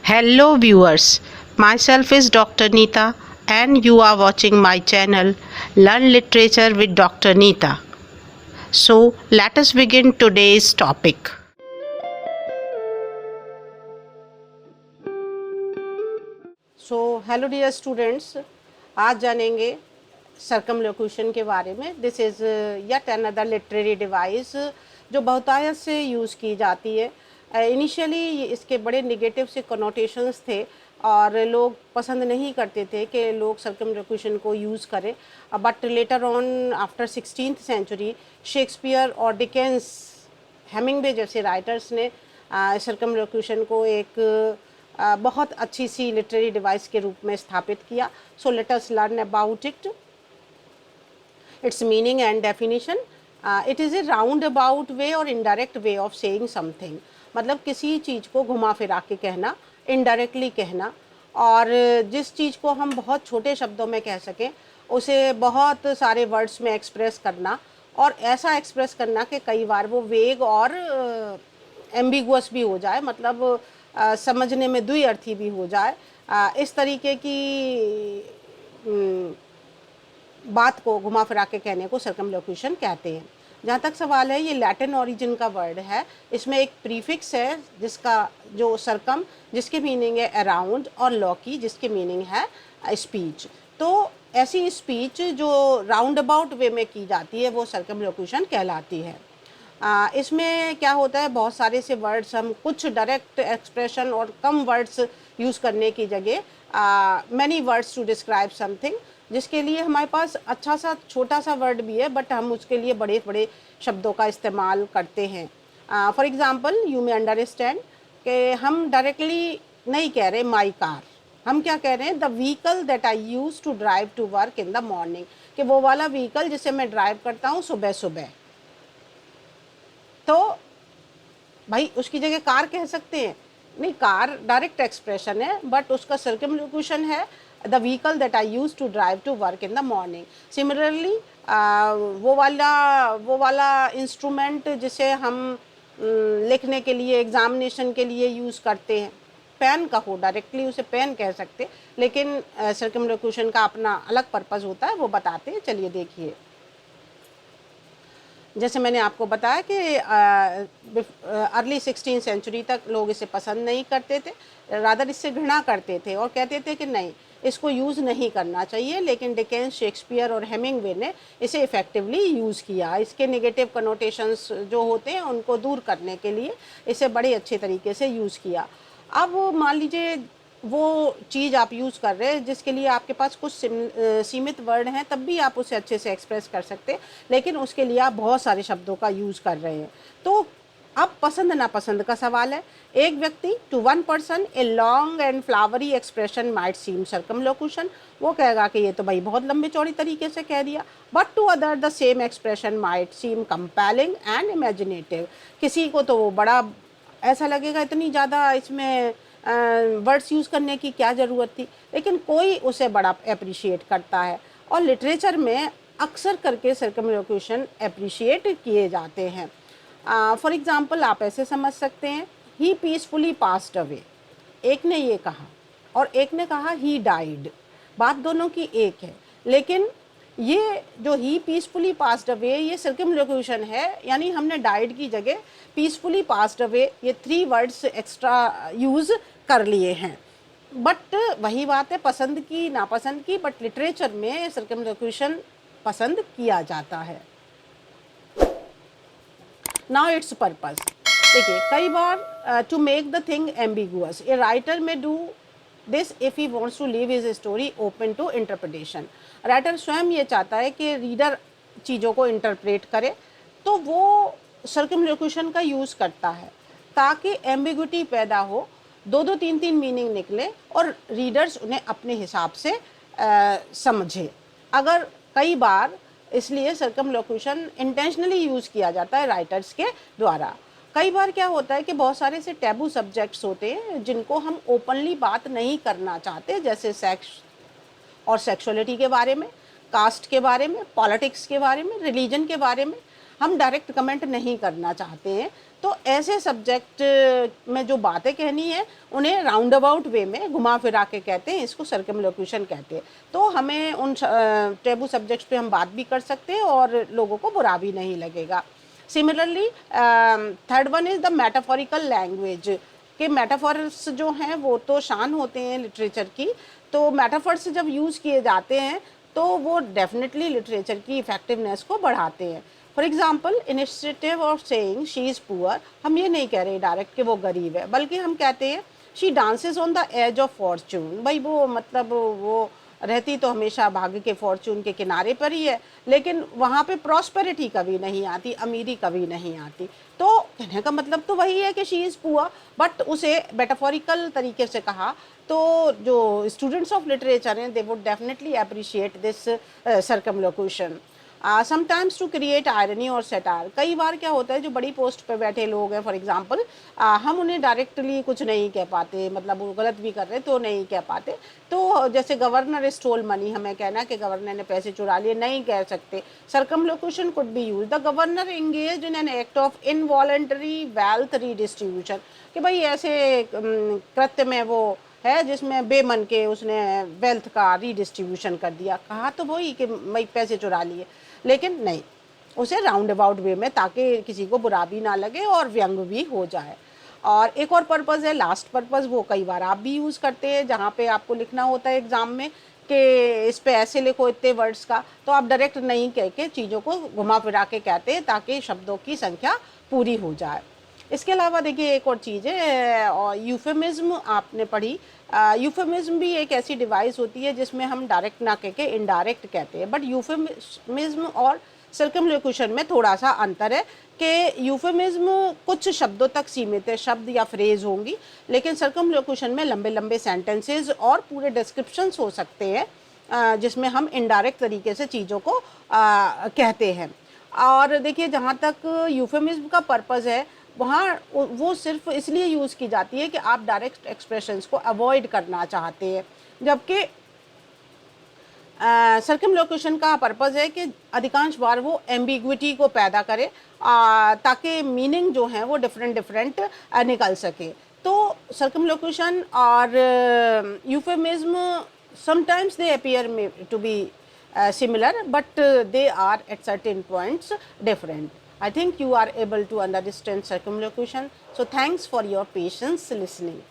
Hello viewers, myself is Dr. Neeta and you are watching my channel Learn Literature with Dr. Neeta. So let us begin today's topic. So hello dear students, आज जानेंगे circumlocution के बारे में. This is yet another literary device जो बहुतायत से use की जाती है. इनिशियली इसके बड़े निगेटिव से कनोटेशंस थे और लोग पसंद नहीं करते थे कि लोग सर्कमलोक्यूशन को यूज़ करें. But later on after 16th century Shakespeare और डिकेंस, हेमिंगवे जैसे राइटर्स ने सर्कमलोक्यूशन को एक बहुत अच्छी सी लिटरेरी डिवाइस के रूप में स्थापित किया. So let us learn about it, its meaning and definition. It is a round about way और indirect way of saying something. मतलब किसी चीज़ को घुमा फिरा के कहना, इनडायरेक्टली कहना, और जिस चीज़ को हम बहुत छोटे शब्दों में कह सकें उसे बहुत सारे वर्ड्स में एक्सप्रेस करना, और ऐसा एक्सप्रेस करना कि कई बार वो वेग और एम्बिगुअस भी हो जाए, मतलब समझने में द्विअर्थी भी हो जाए. इस तरीके की बात को घुमा फिरा के कहने को सर्कमलोक्यूशन कहते हैं. जहाँ तक सवाल है, ये लैटिन ओरिजिन का वर्ड है. इसमें एक प्रीफिक्स है जिसका जो सर्कम, जिसके मीनिंग है अराउंड, और लॉकी जिसके मीनिंग है स्पीच. तो ऐसी स्पीच जो राउंड अबाउट वे में की जाती है वो सर्कमलोक्यूशन कहलाती है. इसमें क्या होता है, बहुत सारे से वर्ड्स, हम कुछ डायरेक्ट एक्सप्रेशन और कम वर्ड्स यूज़ करने की जगह many words to describe something, जिसके लिए हमारे पास अच्छा सा छोटा सा वर्ड भी है बट हम उसके लिए बड़े बड़े शब्दों का इस्तेमाल करते हैं. For example you may understand कि हम डायरेक्टली नहीं कह रहे माई कार, हम क्या कह रहे हैं, the vehicle that I use to drive to work in the morning, कि वो वाला व्हीकल जिसे मैं ड्राइव करता हूँ सुबह सुबह. तो भाई उसकी जगह कार कह सकते हैं, नहीं, कार डायरेक्ट एक्सप्रेशन है बट उसका सर्कमलोक्यूशन है the vehicle that I use to drive to work in the morning. Similarly वो वाला इंस्ट्रूमेंट जिसे हम लिखने के लिए, एग्जामिनेशन के लिए यूज़ करते हैं, पेन कहो, डायरेक्टली उसे पेन कह सकते, लेकिन सर्कमलोक्यूशन का अपना अलग पर्पज़ होता है, वो बताते हैं. चलिए देखिए, जैसे मैंने आपको बताया कि अर्ली 16th सेंचुरी तक लोग इसे पसंद नहीं करते थे, रादर इससे घृणा करते थे और कहते थे कि नहीं, इसको यूज़ नहीं करना चाहिए. लेकिन डिकेंस, शेक्सपियर और हेमिंगवे ने इसे इफ़ेक्टिवली यूज़ किया. इसके नेगेटिव कनोटेशंस जो होते हैं उनको दूर करने के लिए इसे बड़े अच्छे तरीके से यूज़ किया. अब मान लीजिए वो चीज़ आप यूज़ कर रहे हैं जिसके लिए आपके पास कुछ सीमित वर्ड हैं, तब भी आप उसे अच्छे से एक्सप्रेस कर सकते हैं, लेकिन उसके लिए आप बहुत सारे शब्दों का यूज़ कर रहे हैं. तो अब पसंद नापसंद का सवाल है. एक व्यक्ति, to one person a long and flowery expression might seem circumlocution, वो कहेगा कि ये तो भाई बहुत लंबे चौड़ी तरीके से कह दिया. But to other the same expression might seem compelling and imaginative. किसी को तो वो बड़ा ऐसा लगेगा, इतनी ज़्यादा इसमें वर्ड्स यूज़ करने की क्या ज़रूरत थी, लेकिन कोई उसे बड़ा अप्रिशिएट करता है. और लिटरेचर में अक्सर करके सर्कमलोक्यूशन अप्रिशिएट किए जाते हैं. फॉर एग्ज़ाम्पल आप ऐसे समझ सकते हैं, ही पीसफुली पास्ड अवे. एक ने ये कहा और एक ने कहा ही डाइड. बात दोनों की एक है, लेकिन ये जो ही पीसफुली पास्ड अवे, ये सर्कमलोक्यूशन है, यानी हमने डाइड की जगह पीसफुली पास्ड अवे ये 3 वर्ड्स एक्स्ट्रा यूज़ कर लिए हैं. बट वही बात है पसंद की नापसंद की, बट लिटरेचर में सर्कमलोक्यूशन पसंद किया जाता है. Now its purpose. देखिए, कई बार to make the thing ambiguous, a writer may do this if he wants to leave his story open to interpretation. Writer स्वयं ये चाहता है कि रीडर चीज़ों को इंटरप्रेट करे, तो वो सर्कमलोक्यूशन का यूज़ करता है ताकि एम्बिग्विटी पैदा हो, 2-2, 3-3 मीनिंग निकले और रीडर्स उन्हें अपने हिसाब से समझे. अगर कई बार इसलिए सर्कमलोक्यूशन इंटेंशनली यूज़ किया जाता है राइटर्स के द्वारा. कई बार क्या होता है कि बहुत सारे से टैबू सब्जेक्ट्स होते हैं जिनको हम ओपनली बात नहीं करना चाहते, जैसे सेक्स और सेक्सुअलिटी के बारे में, कास्ट के बारे में, पॉलिटिक्स के बारे में, रिलीजन के बारे में हम डायरेक्ट कमेंट नहीं करना चाहते हैं. तो ऐसे सब्जेक्ट में जो बातें कहनी है उन्हें राउंड अबाउट वे में घुमा फिरा के कहते हैं, इसको सर्कमलोक्यूशन कहते हैं। तो हमें उन टेबू सब्जेक्ट्स पे हम बात भी कर सकते हैं और लोगों को बुरा भी नहीं लगेगा। Similarly third one is the metaphorical language, कि मेटाफॉर्स जो हैं वो तो शान होते हैं लिटरेचर की, तो मेटाफॉर्स जब यूज़ किए जाते हैं तो वो डेफिनेटली लिटरेचर की इफेक्टिवनेस को बढ़ाते हैं। For example, initiative of saying she is poor, हम ये नहीं कह रहे डायरेक्ट कि वो गरीब है, बल्कि हम कहते हैं she dances on the edge of fortune. भाई वो मतलब वो रहती तो हमेशा भाग्य के फॉर्चून के किनारे पर ही है, लेकिन वहाँ पे प्रॉस्पेरिटी कभी नहीं आती, अमीरी कभी नहीं आती। तो कहने का मतलब तो वही है कि शी इज़ पुअर, बट उसे मेटाफोरिकल तरीके से कहा तो जो स्टूडेंट्स ऑफ लिटरेचर हैं they would definitely appreciate this circumlocution. Sometimes to create irony और सेटायर, कई बार क्या होता है जो बड़ी पोस्ट पे बैठे लोग हैं, फॉर एग्जांपल हम उन्हें डायरेक्टली कुछ नहीं कह पाते, मतलब वो गलत भी कर रहे तो नहीं कह पाते। तो जैसे गवर्नर स्टोल मनी, हमें कहना कि गवर्नर ने पैसे चुरा लिए नहीं कह सकते। Circumlocution could be use, the governor engaged in an act of involuntary wealth redistribution, कि भाई ऐसे कृत्य में वो है जिसमें बेमन के उसने वेल्थ का रीडिस्ट्रीब्यूशन कर दिया। कहा तो वही कि भाई पैसे चुरा लिए, लेकिन नहीं, उसे राउंड अबाउट वे में, ताकि किसी को बुरा भी ना लगे और व्यंग भी हो जाए। और एक और पर्पज़ है, लास्ट पर्पज़, वो कई बार आप भी यूज़ करते हैं, जहाँ पे आपको लिखना होता है एग्ज़ाम में कि इस पे ऐसे लिखो इतने वर्ड्स का, तो आप डायरेक्ट नहीं कह के चीज़ों को घुमा फिरा के कहते हैं ताकि शब्दों की संख्या पूरी हो जाए। इसके अलावा देखिए एक और चीज़ है, और यूफेमिज्म आपने पढ़ी। यूफेमिज्म भी एक ऐसी डिवाइस होती है जिसमें हम डायरेक्ट ना कह के इनडायरेक्ट कहते हैं, बट यूफेमिज्म और सर्कमलोक्यूशन में थोड़ा सा अंतर है कि यूफेमिज्म कुछ शब्दों तक सीमित है, शब्द या फ्रेज होंगी, लेकिन सर्कमलोक्यूशन में लंबे लंबे सेंटेंसेस और पूरे डिस्क्रिप्शंस हो सकते हैं जिसमें हम इनडायरेक्ट तरीके से चीज़ों को कहते हैं। और देखिए जहाँ तक यूफेमिज्म का पर्पज़ है, वहाँ वो सिर्फ इसलिए यूज़ की जाती है कि आप डायरेक्ट एक्सप्रेशंस को अवॉइड करना चाहते हैं, जबकि सर्कमलोक्यूशन का पर्पज़ है कि अधिकांश बार वो एम्बिग्विटी को पैदा करे ताकि मीनिंग जो है वो डिफरेंट डिफरेंट निकल सके। तो सर्कमलोक्यूशन और euphemism sometimes they appear to be similar, but they are at certain points different. I think you are able to understand circumlocution. So thanks for your patience listening.